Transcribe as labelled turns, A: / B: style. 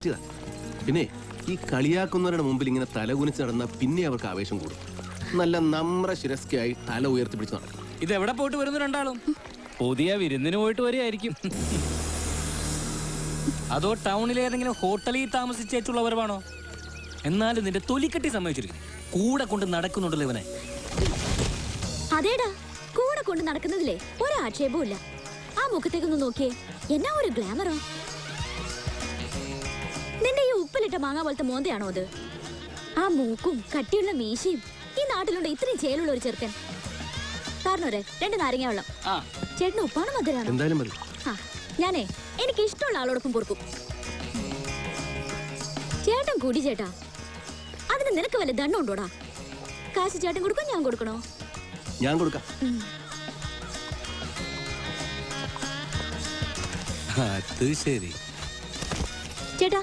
A: പറ്റിയതാ. പിന്നെ ഈ കളിയാക്കുന്നവരുടെ മുമ്പിൽ ഇങ്ങനെ തലകുനിച്ച് നടന്ന പിന്നെ അവർക്ക് ആവേശം കൂടും. നല്ല നമ്ര ശിരസ്കയായി തല ഉയർത്തി പിടിച്ച് നടക്കും.
B: ഇത് എവിടെ പോയിട്ട് വരുന്നു രണ്ടാളും? പുതിയ വിരുന്നിന് പോയിട്ട് വരികയായിരിക്കും. അതോ ടൗണിലെ ഏതെങ്കിലും ഹോട്ടലിൽ താമസിച്ചേച്ചുള്ളവരാണോ? എന്നാലും നിന്റെ തൊലിക്കെട്ടി സമ്മതിച്ചിരിക്കും. കൂടെ കൊണ്ട് നടക്കുന്നുണ്ടല്ലോ ഇവനെ.
C: അതേടാ, കൂടെ കൊണ്ട് നടക്കുന്നതില്ലേ ഒരാക്ഷേപവും ഇല്ല. ആ മുഖത്തേക്കൊന്ന് നോക്കിയേ, എന്നാ ഒരു ഗ്ലാമറോ. നിന്റെ ഈ ഉപ്പിലിട്ട മാങ്ങ പോലത്തെ മോന്തയാണോ അത്? ആ മൂക്കും കട്ടിയുള്ള മീശയും. ഈ നാട്ടിലുണ്ട് ഇത്രയും ചേലുള്ള ഒരു ചെറുക്കൻ. കാരണോരെ 2 നാരങ്ങ വെള്ളം. ചേട്ടന് ഉപ്പാണ് മധുരാണ്.
A: എന്തായാലും മതി.
C: ഞാനേ എനിക്ക് ഇഷ്ടമുള്ള ആളോടൊപ്പം കൊടുക്കും. ചേട്ടൻ കൂടി ചേട്ടാ, അതിന് നിനക്ക് വല്ല ദണ്ണം ഉണ്ടോടാ? കാശ് ചേട്ടൻ കൊടുക്കും, ഞാൻ കൊടുക്കണോ?
A: ഞാൻ കൊടുക്കാം.
B: അത് ശരി
C: ചേട്ടാ.